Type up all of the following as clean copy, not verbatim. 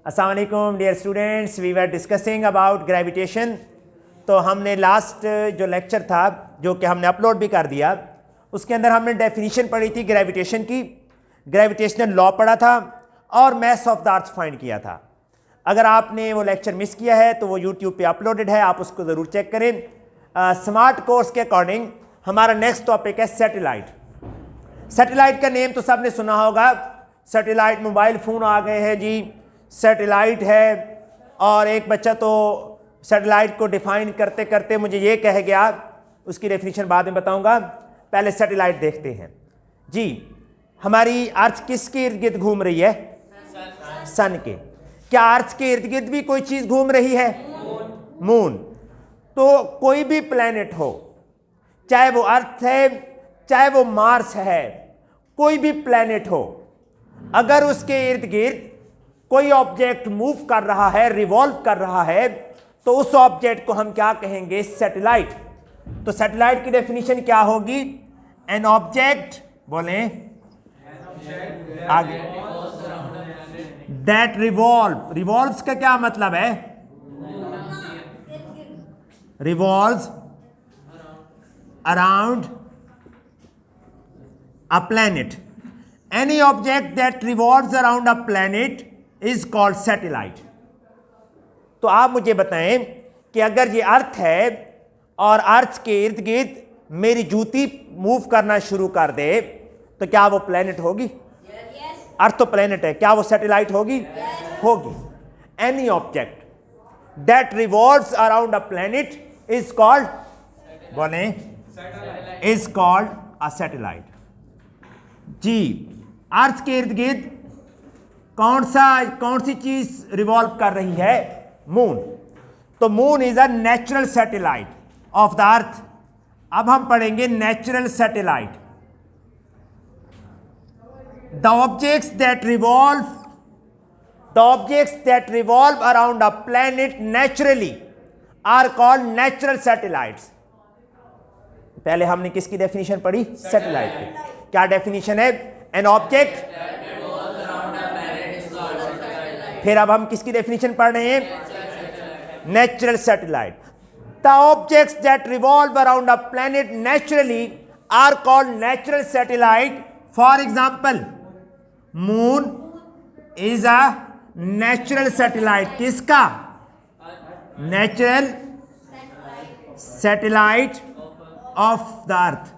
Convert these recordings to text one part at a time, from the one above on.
अस्सलाम वालेकुम dear students, we were discussing about gravitation. तो हमने लास्ट जो लेक्चर था जो कि हमने अपलोड भी कर दिया, उसके अंदर हमने डेफिनेशन पढ़ी थी ग्रेविटेशन की, ग्रेविटेशनल लॉ पढ़ा था और maths of the earth find किया था। अगर आपने वो लेक्चर मिस किया है तो वो यूट्यूब पे अपलोडेड है, आप उसको ज़रूर चेक करें। स्मार्ट कोर्स के अकॉर्डिंग हमारा नेक्स्ट टॉपिक है सैटेलाइट। सैटेलाइट का नेम तो सबने सुना होगा, सैटेलाइट मोबाइल फ़ोन आ गए हैं जी, सैटेलाइट है। और एक बच्चा तो सैटेलाइट को डिफाइन करते करते मुझे ये कह गया, उसकी डेफिनेशन बाद में बताऊंगा, पहले सैटेलाइट देखते हैं जी। हमारी अर्थ किसके इर्द गिर्द घूम रही है? सन के। क्या अर्थ के इर्द गिर्द भी कोई चीज़ घूम रही है? मून। तो कोई भी प्लैनेट हो, चाहे वो अर्थ है चाहे वो मार्स है, कोई भी प्लैनेट हो, अगर उसके इर्द गिर्द कोई ऑब्जेक्ट मूव कर रहा है, रिवॉल्व कर रहा है, तो उस ऑब्जेक्ट को हम क्या कहेंगे? सैटेलाइट। तो सैटेलाइट की डेफिनेशन क्या होगी? एन ऑब्जेक्ट, बोलें आगे, दैट रिवॉल्व। रिवॉल्व्स का क्या मतलब है? Revolves around a planet. Any object that revolves around a planet is called satellite. तो आप मुझे बताएं कि अगर ये अर्थ है और अर्थ के इर्द गिर्द मेरी जूती मूव करना शुरू कर दे तो क्या वो प्लेनेट होगी? अर्थ तो प्लेनेट है, क्या वो सैटेलाइट होगी? होगी। Any object that revolves around a planet is called, बोले, इज कॉल्ड अ सैटेलाइट जी। अर्थ के इर्द गिर्द कौन सी चीज रिवॉल्व कर रही है? मून। तो moon is a natural satellite of the earth. अब हम पढ़ेंगे natural satellite. The objects that revolve around a planet naturally are called natural satellites. पहले हमने किसकी डेफिनेशन पढ़ी? सैटेलाइट की। क्या डेफिनेशन है? एन ऑब्जेक्ट, फिर अब हम किसकी डेफिनेशन पढ़ रहे हैं? Natural satellite. The objects that revolve around a planet naturally are called natural satellite. For example, moon is a natural satellite. किसका? Natural satellite of the earth.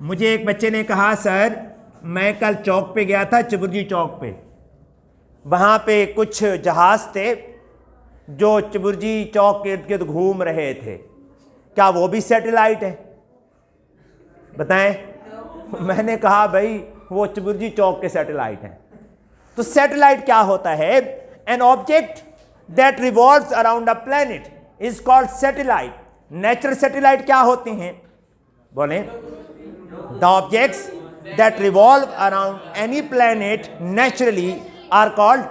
मुझे एक बच्चे ने कहा, सर मैं कल चौक पे गया था, चबुर्जी चौक पे, वहाँ पे कुछ जहाज थे जो चबुर्जी चौक के इर्द गिर्द घूम रहे थे, क्या वो भी सैटेलाइट है? बताएं। मैंने कहा भाई वो चबुर्जी चौक के सैटेलाइट हैं। तो सैटेलाइट क्या होता है? An object that revolves around a planet is called satellite. Natural satellite क्या होते हैं? बोलें। The objects that revolve around any planet naturally are called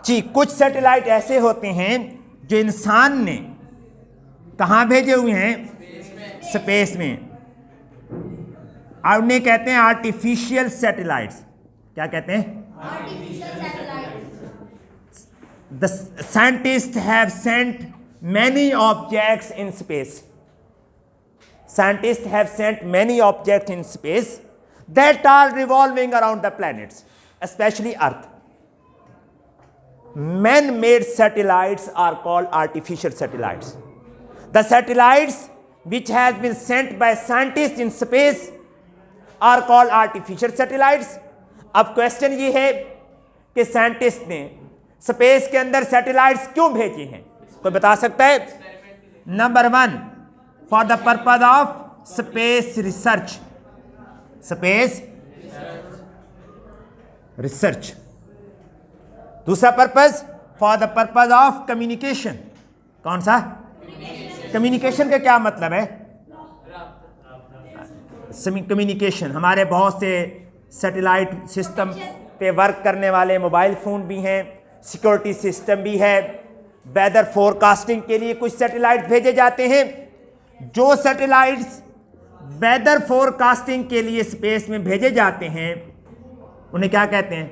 जी। कुछ सैटेलाइट ऐसे होते हैं जो इंसान ने कहाँ भेजे हुए हैं? स्पेस में। और उन्हें कहते हैं आर्टिफिशियल सैटेलाइट्स। क्या कहते हैं? The scientists have sent many objects in space. Scientists have sent many objects in space that are revolving around the planets, especially Earth. Man-made satellites are called artificial satellites. The satellites which have been sent by scientists in space are called artificial satellites. अब question ये है कि scientist ने space के अंदर satellites क्यों भेजी हैं? कोई बता सकता है? Number 1, for the purpose of space research. Space research. दूसरा purpose, for the purpose of communication. कौन सा? कम्युनिकेशन का क्या मतलब है? कम्युनिकेशन। हमारे बहुत से सैटेलाइट सिस्टम पे वर्क करने वाले मोबाइल फ़ोन भी हैं, सिक्योरिटी सिस्टम भी है, वेदर फोरकास्टिंग के लिए कुछ सैटेलाइट भेजे जाते हैं। जो सैटेलाइट्स वेदर फोरकास्टिंग के लिए स्पेस में भेजे जाते हैं उन्हें क्या कहते हैं?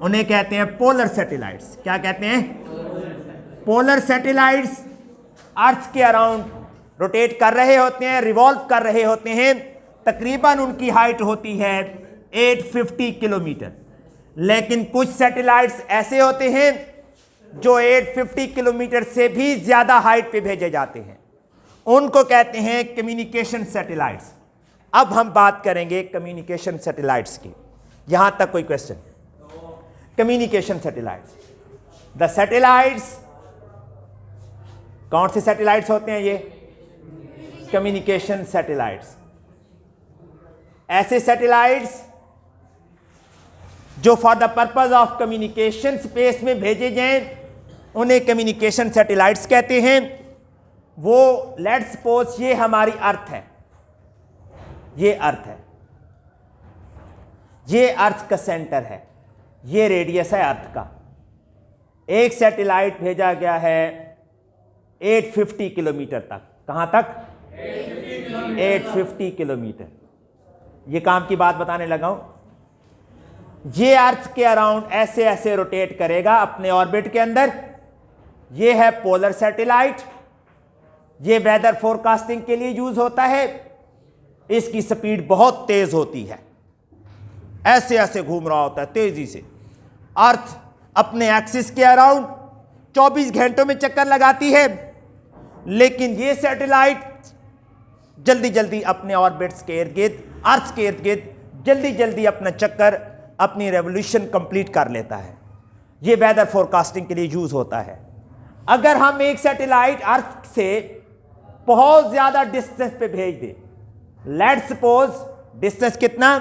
उन्हें कहते हैं पोलर सैटेलाइट्स। क्या कहते हैं? पोलर सैटेलाइट्स अर्थ के अराउंड रोटेट कर रहे होते हैं, रिवॉल्व कर रहे होते हैं। तकरीबन उनकी हाइट होती है 850 किलोमीटर। लेकिन कुछ सैटेलाइट्स ऐसे होते हैं जो 850 किलोमीटर से भी ज्यादा हाइट पे भेजे जाते हैं, उनको कहते हैं कम्युनिकेशन सैटेलाइट्स। अब हम बात करेंगे कम्युनिकेशन सैटेलाइट्स की। यहां तक कोई question? Communication satellites, the satellites, कौन से सैटेलाइट्स होते हैं ये? Communication satellites. ऐसे सैटेलाइट्स जो for the purpose of communication space में भेजे जाएं, उन्हें कम्युनिकेशन सैटेलाइट्स कहते हैं। वो लेट्स सपोज ये हमारी अर्थ है, ये अर्थ है, ये अर्थ का सेंटर है, ये रेडियस है अर्थ का। एक सैटेलाइट भेजा गया है 850 किलोमीटर तक। कहां तक? 850 किलोमीटर। ये काम की बात बताने लगा हूं। ये अर्थ के अराउंड ऐसे ऐसे रोटेट करेगा अपने ऑर्बिट के अंदर। ये है पोलर सैटेलाइट। ये वेदर फोरकास्टिंग के लिए यूज होता है। इसकी स्पीड बहुत तेज होती है, ऐसे ऐसे घूम रहा होता है तेजी से। अर्थ अपने एक्सिस के अराउंड 24 घंटों में चक्कर लगाती है, लेकिन ये सैटेलाइट जल्दी जल्दी अपने ऑर्बिट्स के इर्द गिर्द, अर्थ के इर्द गिर्द जल्दी जल्दी अपना चक्कर, अपनी रेवोल्यूशन कंप्लीट कर लेता है। ये वेदर फोरकास्टिंग के लिए यूज होता है। अगर हम एक सैटेलाइट अर्थ से बहुत ज्यादा डिस्टेंस पे भेज दें, लेट्स सपोज डिस्टेंस कितना?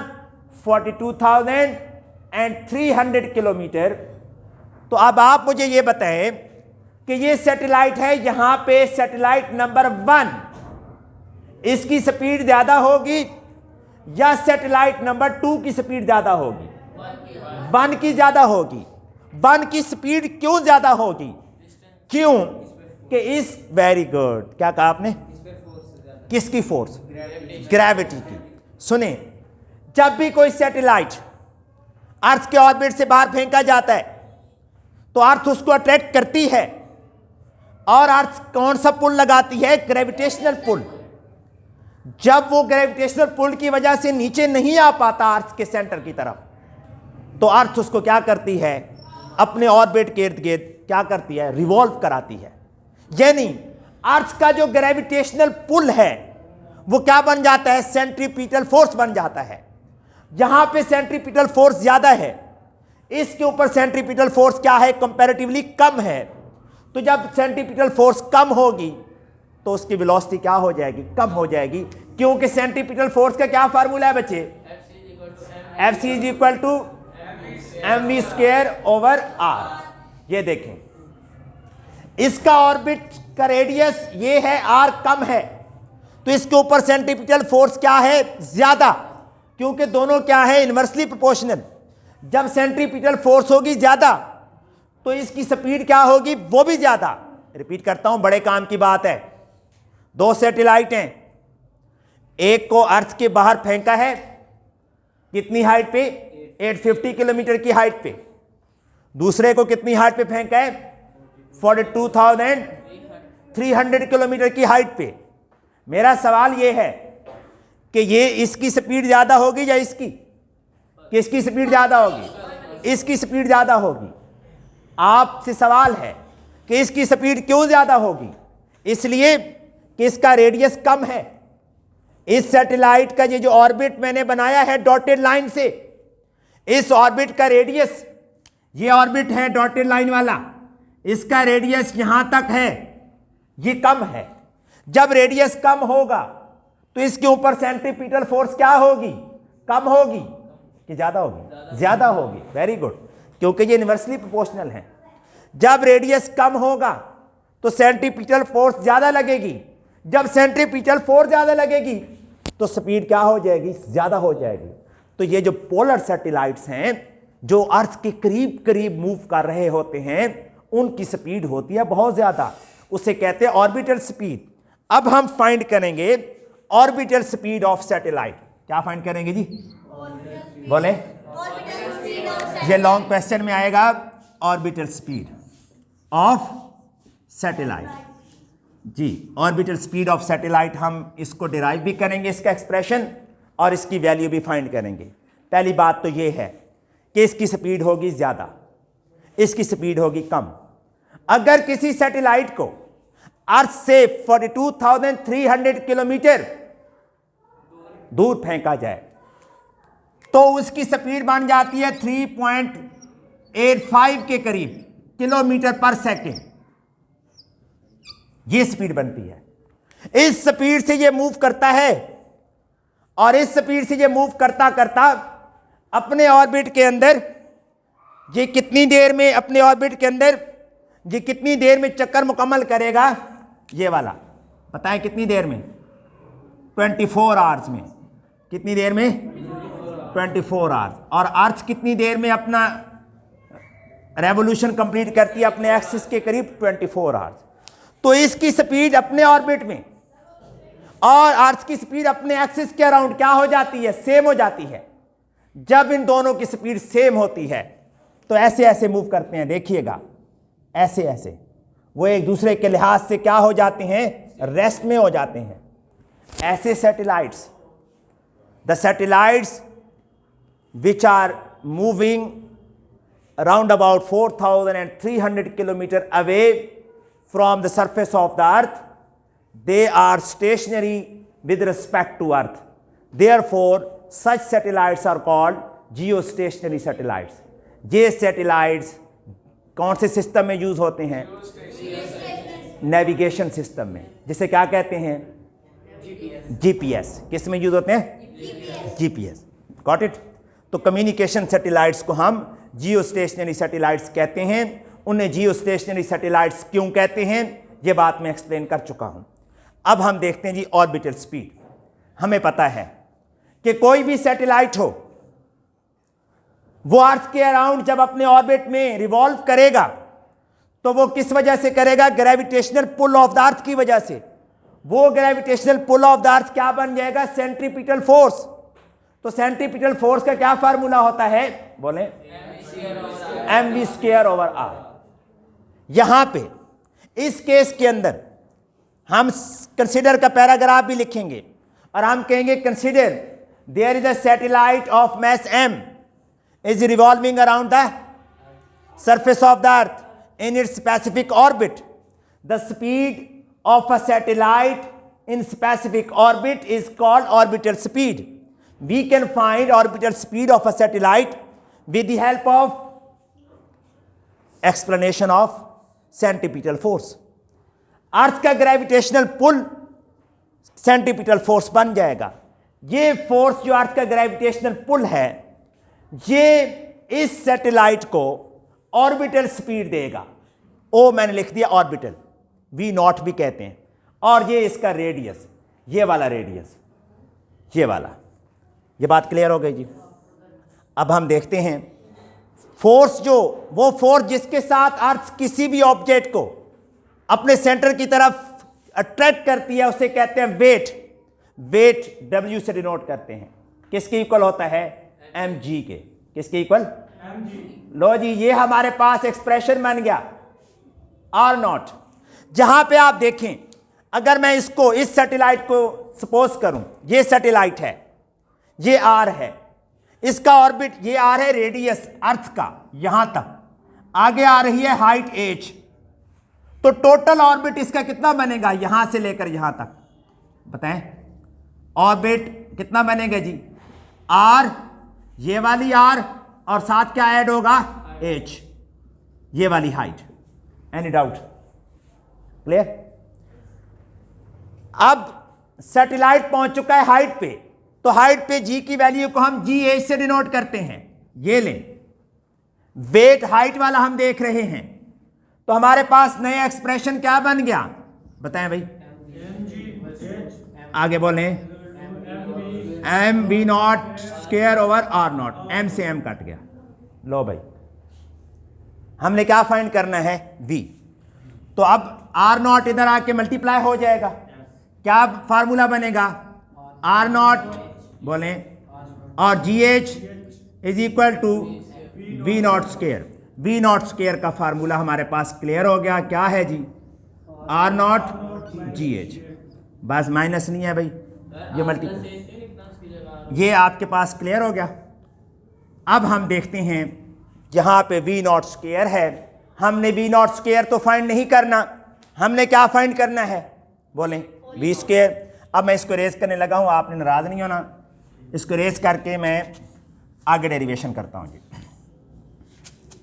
42,300 किलोमीटर। तो अब आप मुझे ये बताएं कि ये सैटेलाइट है, यहां पे सैटेलाइट नंबर 1, इसकी स्पीड ज्यादा होगी या सैटेलाइट नंबर 2 की स्पीड ज्यादा होगी? 1 की ज्यादा होगी। 1 की स्पीड क्यों ज्यादा होगी? क्यों? कि इस वेरी गुड, क्या कहा आपने? किसकी फोर्स? ग्रेविटी की। सुने, जब भी कोई सैटेलाइट अर्थ के ऑर्बिट से बाहर फेंका जाता है तो अर्थ उसको अट्रैक्ट करती है, और अर्थ कौन सा पुल लगाती है? Gravitational pull. जब वो ग्रेविटेशनल पुल की वजह से नीचे नहीं आ पाता अर्थ के सेंटर की तरफ, तो अर्थ उसको क्या करती है? अपने ऑर्बिट के इर्द गिर्द क्या करती है? रिवॉल्व कराती है। यानी अर्थ का जो ग्रेविटेशनल पुल है वो क्या बन जाता है? सेंट्रीपिटल फोर्स बन जाता है। जहां पे सेंट्रीपिटल फोर्स ज्यादा है, इसके ऊपर सेंट्रीपिटल फोर्स क्या है? कंपैरेटिवली कम है। तो जब सेंट्रीपिटल फोर्स कम होगी तो उसकी वेलोसिटी क्या हो जाएगी? कम हो जाएगी, क्योंकि सेंट्रीपिटल फोर्स का क्या फार्मूला है बच्चे? Fc is equal to mv square over r। ये देखें, इसका ऑर्बिट का रेडियस ये है, r कम है, तो इसके ऊपर सेंट्रीपिटल फोर्स क्या है? ज्यादा, क्योंकि दोनों क्या है? Inversely proportional. जब सेंट्रीपिटल फोर्स होगी ज्यादा तो इसकी स्पीड क्या होगी? वो भी ज्यादा। रिपीट करता हूं, बड़े काम की बात है। 2 सैटेलाइट हैं, एक को अर्थ के बाहर फेंका है, कितनी हाइट पे? 850 किलोमीटर की हाइट पे। दूसरे को कितनी हाइट पे फेंका है? 42,300 किलोमीटर की हाइट पे। मेरा सवाल यह है कि ये इसकी स्पीड ज्यादा होगी या इसकी? किसकी स्पीड ज्यादा होगी? इसकी स्पीड ज्यादा होगी। आपसे सवाल है कि इसकी स्पीड क्यों ज्यादा होगी? इसलिए कि इसका रेडियस कम है। इस सैटेलाइट का ये जो ऑर्बिट मैंने बनाया है डॉटेड लाइन से, इस ऑर्बिट का रेडियस, ये ऑर्बिट है डॉटेड लाइन वाला, इसका रेडियस यहां तक है, ये कम है। जब रेडियस कम होगा तो इसके ऊपर सेंट्रीपिटल फोर्स क्या होगी? कम होगी कि ज्यादा होगी? ज्यादा होगी। वेरी गुड, क्योंकि ये इनवर्सली प्रोपोर्शनल है। जब रेडियस कम होगा तो सेंट्रीपिटल फोर्स ज्यादा लगेगी। जब सेंट्रीपिटल फोर्स ज्यादा लगेगी तो स्पीड क्या हो जाएगी? ज्यादा हो जाएगी। तो ये जो पोलर सैटेलाइट्स हैं जो अर्थ के करीब करीब मूव कर रहे होते हैं, उनकी स्पीड होती है बहुत ज्यादा, उसे कहते हैं ऑर्बिटल स्पीड। अब हम फाइंड करेंगे ऑर्बिटल स्पीड ऑफ सैटेलाइट। क्या फाइंड करेंगे जी? बोले। ये लॉन्ग क्वेश्चन में आएगा ऑर्बिटल स्पीड ऑफ सैटेलाइट। जी, ऑर्बिटल स्पीड ऑफ सैटेलाइट, हम इसको डिराइव भी करेंगे इसका एक्सप्रेशन और इसकी वैल्यू भी फाइंड करेंगे। पहली बात तो ये है कि इसकी स्पीड होगी ज़्यादा, इसकी स्पीड होगी कम। अगर किसी सैटेलाइट को अर्थ से 42,300 किलोमीटर दूर फेंका जाए तो उसकी स्पीड बन जाती है 3.85 के करीब किलोमीटर पर सेकेंड। ये स्पीड बनती है। इस स्पीड से ये मूव करता है और इस स्पीड से ये मूव करता करता अपने ऑर्बिट के अंदर ये कितनी देर में, अपने ऑर्बिट के अंदर ये कितनी देर में चक्कर मुकम्मल करेगा, ये वाला बताएं कितनी देर में? 24 आवर्स में। कितनी देर में? 24 आवर्स। और अर्थ कितनी देर में अपना रेवोल्यूशन कंप्लीट करती है अपने एक्सिस के करीब? 24 आवर्स। तो इसकी स्पीड अपने ऑर्बिट में और अर्थ की स्पीड अपने एक्सिस के अराउंड क्या हो जाती है? सेम हो जाती है। जब इन दोनों की स्पीड सेम होती है तो ऐसे ऐसे मूव करते हैं, देखिएगा ऐसे ऐसे, वो एक दूसरे के लिहाज से क्या हो जाते हैं? रेस्ट में हो जाते हैं। ऐसे satellites, the satellites which are moving around about 4,300 kilometer away from the surface of the earth, they are stationary with respect to earth. Therefore such satellites are called geostationary satellites. ये satellites कौन से system में use होते हैं? Navigation system में, जिसे क्या कहते हैं? जीपीएस। किस में यूज होते हैं? जीपीएस। Got it? तो कम्युनिकेशन सैटेलाइट्स को हम जियो स्टेशनरी सैटेलाइट्स कहते हैं। उन्हें जियो स्टेशनरी सैटेलाइट्स क्यों कहते हैं, ये बात मैं एक्सप्लेन कर चुका हूं। अब हम देखते हैं जी ऑर्बिटल स्पीड। हमें पता है कि कोई भी सैटेलाइट हो वो अर्थ के अराउंड जब अपने ऑर्बिट में रिवॉल्व करेगा तो वो किस वजह से करेगा? Gravitational pull of the earth की वजह से। वो gravitational pull of the earth क्या बन जाएगा? Centripetal force. तो सेंट्रीपिटल फोर्स का क्या फार्मूला होता है? बोलें? mv square over r. यहां पे इस केस के अंदर हम कंसीडर का पैराग्राफ भी लिखेंगे और हम कहेंगे consider there is a satellite of mass m is revolving around the surface of the earth in its specific orbit. The speed of a satellite in specific orbit is called orbital speed. We can find orbital speed of a satellite with the help of explanation of centripetal force. अर्थ का gravitational pull centripetal force बन जाएगा। ये force जो अर्थ का gravitational pull है ये इस satellite को ऑर्बिटल स्पीड देगा। ओ मैंने लिख दिया ऑर्बिटल, वी नॉट भी कहते हैं। और ये इसका रेडियस, ये वाला रेडियस, ये वाला, ये बात क्लियर हो गई जी। अब हम देखते हैं फोर्स, जो वो फोर्स जिसके साथ अर्थ किसी भी ऑब्जेक्ट को अपने सेंटर की तरफ अट्रैक्ट करती है उसे कहते हैं वेट। वेट W से डिनोट करते हैं। किसके इक्वल होता है? mg के। किसके इक्वल? mg। लो जी, ये हमारे पास एक्सप्रेशन बन गया R नॉट। जहां पे आप देखें, अगर मैं इसको, इस सैटेलाइट को सपोज करूं, ये सैटेलाइट है, ये R है, इसका ऑर्बिट, ये R है रेडियस अर्थ का, यहां तक आगे आ रही है हाइट h। तो टोटल ऑर्बिट इसका कितना बनेगा यहां से लेकर यहां तक? बताएं ऑर्बिट कितना बनेगा जी? R, ये वाली R और साथ क्या ऐड होगा? h, ये वाली हाइट। Any doubt? क्लियर? अब सैटेलाइट पहुंच चुका है हाइट पे, तो हाइट पे g की वैल्यू को हम gh से डिनोट करते हैं। ये लें, वेट हाइट वाला हम देख रहे हैं, तो हमारे पास नया एक्सप्रेशन क्या बन गया? बताएं भाई, आगे बोलें। M v not square over r not, m से एम कट गया। लो भाई, हमने क्या फाइंड करना है? v। तो अब आर नॉट इधर आके मल्टीप्लाई हो जाएगा, क्या फार्मूला बनेगा? आर नॉट बोलें और g h is equal to v not square. V not square का फार्मूला हमारे पास क्लियर हो गया, क्या है जी? R naught g h. बस माइनस नहीं है भाई, ये मल्टीप्लाई, ये आपके पास क्लियर हो गया। अब हम देखते हैं यहाँ पे वी नॉट स्क्वायर है, हमने वी नॉट स्क्वायर तो फाइंड नहीं करना, हमने क्या फाइंड करना है? बोलें वी स्क्वायर। अब मैं इसको रेज करने लगा हूँ, आपने नाराज नहीं होना। इसको रेज करके मैं आगे डेरिवेशन करता हूँ जी।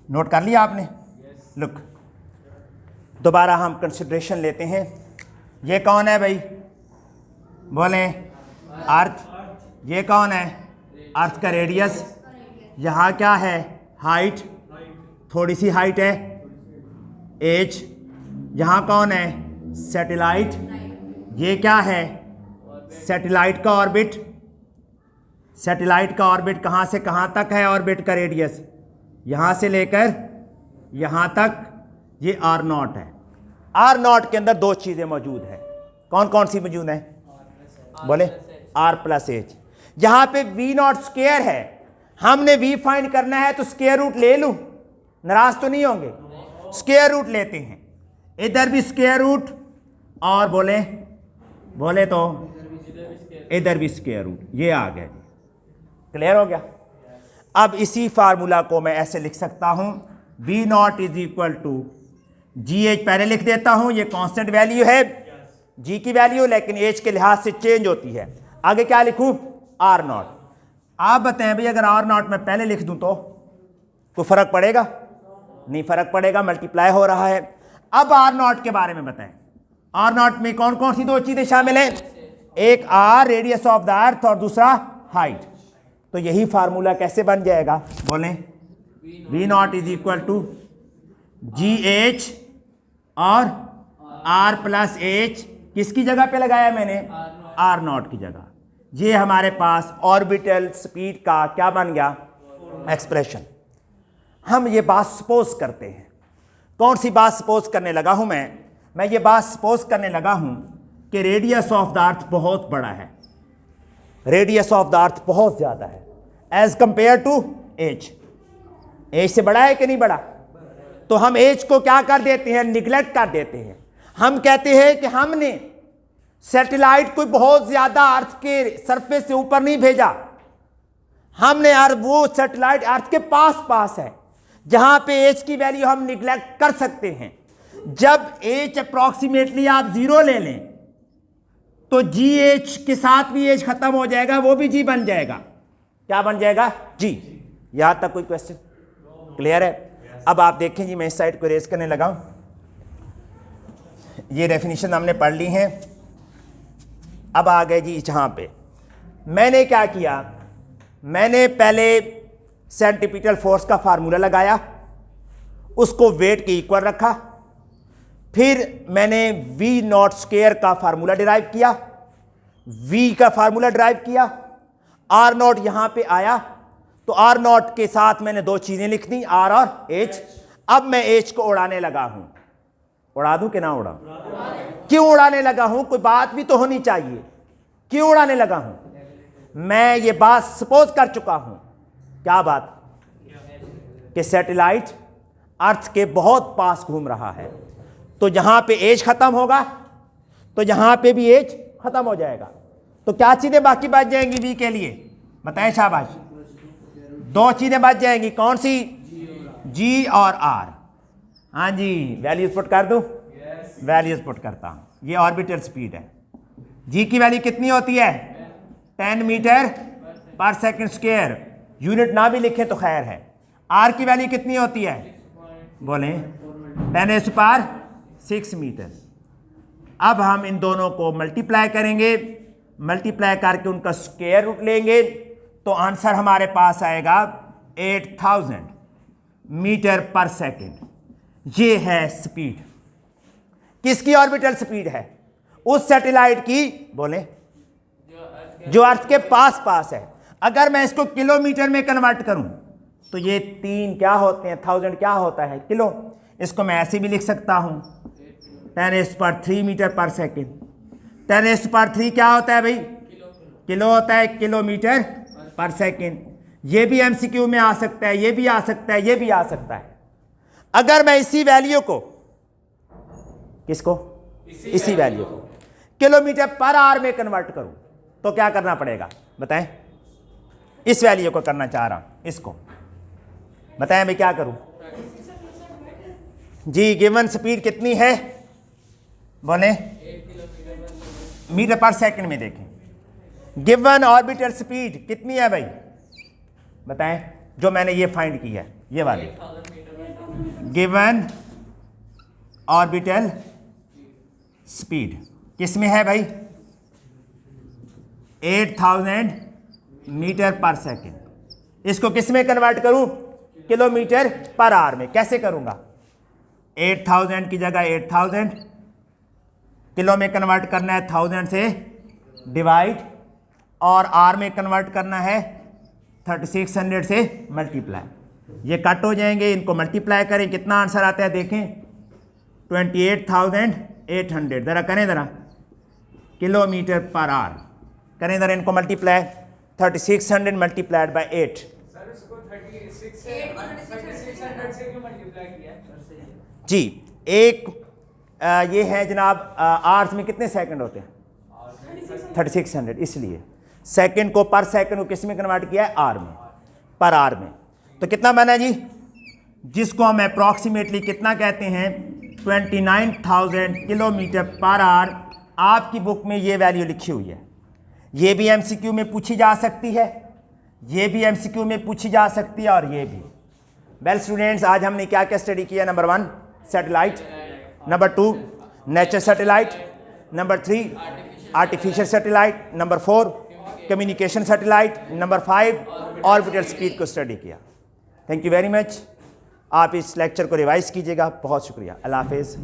नोट कर लिया आपने? लुक, दोबारा हम कंसिडरेशन लेते हैं। ये कौन है भाई? बोलें अर्थ। ये कौन है? अर्थ का रेडियस। यहाँ क्या है? हाइट, थोड़ी सी हाइट है, एज। यहाँ कौन है? सैटेलाइट। ये क्या है? सैटेलाइट का ऑर्बिट। सैटेलाइट का ऑर्बिट कहाँ से कहाँ तक है? ऑर्बिट का रेडियस यहाँ से लेकर यहाँ तक, ये आर नॉट है। आर नॉट के अंदर दो चीज़ें मौजूद हैं। कौन कौन सी मौजूद हैं? बोले आर प्लस एच। यहाँ पे वी नॉट स्क्वायर है, हमने वी फाइंड करना है तो स्क्वायर रूट ले लूँ, नाराज तो नहीं होंगे? स्क्वायर रूट लेते हैं, इधर भी स्क्वायर रूट और बोले तो इधर भी स्क्वायर रूट। ये आ गया, क्लियर हो गया। अब इसी फार्मूला को मैं ऐसे लिख सकता हूं, v not is equal to g h. पहले लिख देता हूं, ये कांस्टेंट वैल्यू है जी की वैल्यू, लेकिन एच के लिहाज से चेंज होती है। आगे क्या लिखूं? R not. आप बताएं भाई, अगर आर नॉट मैं पहले लिख दूं तो कोई फर्क पड़ेगा? नहीं फर्क पड़ेगा, मल्टीप्लाई हो रहा है। अब आर नॉट के बारे में बताएं। आर नॉट में कौन कौन सी दो चीजें शामिल हैं? एक r radius of the earth और दूसरा हाइट। तो यही फार्मूला कैसे बन जाएगा? बोलें v not is equal to g h और आर प्लस एच। किसकी जगह पे लगाया मैंने? आर नॉट की जगह। ये हमारे पास ऑर्बिटल स्पीड का क्या बन गया? एक्सप्रेशन। हम ये बात सपोज करते हैं। कौन सी बात सपोज करने लगा हूं मैं ये बात सपोज करने लगा हूं कि रेडियस ऑफ द अर्थ बहुत बड़ा है, रेडियस ऑफ द अर्थ बहुत ज्यादा है as compare to h. H से बड़ा है कि नहीं बड़ा? तो हम एज को क्या कर देते हैं? निगलेक्ट कर देते हैं। हम कहते हैं कि हमने सैटेलाइट को बहुत ज्यादा अर्थ के सरफेस से ऊपर नहीं भेजा, हमने यार वो सैटेलाइट अर्थ के पास है जहां पे एज की वैल्यू हम निगलेक्ट कर सकते हैं। जब एच अप्रॉक्सीमेटली आप 0 ले लें तो जी एच के साथ भी एज खत्म हो जाएगा, वो भी जी बन जाएगा। क्या बन जाएगा? जी। यहां तक कोई क्वेश्चन क्लियर है? अब आप देखें जी, मैं इस साइड को रेज करने लगा हूं। ये डेफिनेशन हमने पढ़ ली है। अब आ गए जी जहां पे मैंने क्या किया, मैंने पहले सेंटीपिटल फोर्स का फार्मूला लगाया, उसको वेट के इक्वल रखा, फिर मैंने वी नॉट स्क्वायर का फार्मूला डिराइव किया, वी का फार्मूला डिराइव किया, आर नॉट यहां पे आया तो आर नॉट के साथ मैंने दो चीजें लिख दी, आर और एच। अब मैं एच को उड़ाने लगा हूं। उड़ा दूं कि ना उड़ा? क्यों उड़ाने लगा हूं? कोई बात भी तो होनी चाहिए। क्यों उड़ाने लगा हूं? मैं ये बात सपोज कर चुका हूं। क्या बात? कि सैटेलाइट अर्थ के बहुत पास घूम रहा है, तो जहां पे एज खत्म होगा तो यहां पे भी एज खत्म हो जाएगा। तो क्या चीजें बाकी बच जाएंगी वी के लिए? बताएं शाबाश। दो चीजें बच जाएंगी, कौन सी? जी और आर। हाँ जी, वैल्यूज पुट कर दूं? वैल्यूज पुट करता हूं। ये ऑर्बिटल स्पीड है। जी की वैल्यू कितनी होती है? 10 मीटर पर सेकंड स्क्वायर। यूनिट ना भी लिखें तो खैर है। आर की वैल्यू कितनी होती है? बोलें 10⁻⁶ मीटर। अब हम इन दोनों को मल्टीप्लाई करेंगे, मल्टीप्लाई करके उनका स्क्वायर रूट लेंगे तो आंसर हमारे पास आएगा 8000 मीटर पर सेकंड। ये है स्पीड। किसकी ऑर्बिटल स्पीड है? उस सैटेलाइट की, बोलें जो अर्थ के पास है। अगर मैं इसको किलोमीटर में कन्वर्ट करूं तो ये 3 क्या होते हैं? 1000 क्या होता है? किलो। इसको मैं ऐसे भी लिख सकता हूं 10⁻³ मीटर पर सेकंड। 10⁻³ क्या होता है भाई? किलो होता है, किलोमीटर पर सेकंड। ये भी एमसीक्यू में आ सकता है, ये भी आ सकता है, ये भी आ सकता है। अगर मैं इसी वैल्यू को, किसको, इसी वैल्यू को किलोमीटर पर आवर में कन्वर्ट करूं तो क्या करना पड़ेगा बताएं? इस वैल्यू को करना चाह रहा हूं, इसको बताएं मैं क्या करूं? जी गिवन स्पीड कितनी है बोले? मीटर पर सेकंड में देखें। गिवन ऑर्बिटल स्पीड कितनी है भाई बताएं? जो मैंने ये फाइंड की है, ये वाली गिवन ऑर्बिटल स्पीड किस में है भाई? 8000 मीटर पर सेकंड। इसको किस में कन्वर्ट करूं? किलोमीटर पर आवर में। कैसे करूंगा? 8000 की जगह 8000 किलो में कन्वर्ट करना है, 1000 से डिवाइड, और आर में कन्वर्ट करना है 3600 से मल्टीप्लाई। ये कट हो जाएंगे, इनको मल्टीप्लाई करें, कितना आंसर आता है देखें? 28,800। ज़रा करें ज़रा, किलोमीटर पर आवर करें ज़रा, इनको मल्टीप्लाई 3600 मल्टीप्लाइड बाई 8। जी एक ये है जनाब, आवर्स में कितने सेकंड होते हैं? 3600, इसलिए सेकंड को पर सेकंड को किस में कन्वर्ट किया है? आर में, पर आर में। तो कितना बना जी? जिसको हम अप्रॉक्सीमेटली कितना कहते हैं? 29,000 किलोमीटर पर आवर। आपकी बुक में ये वैल्यू लिखी हुई है। ये भी एमसीक्यू में पूछी जा सकती है, ये भी एमसीक्यू में पूछी जा सकती है, और ये भी। वेल स्टूडेंट्स, आज हमने क्या क्या स्टडी किया? Number 1 satellite, number 2 nature satellite, number 3 artificial satellite, number 4 communication satellite, number 5 orbital speed को स्टडी किया। Thank you very much. आप इस लेक्चर को रिवाइज कीजिएगा। बहुत शुक्रिया। अल्लाह हाफिज़।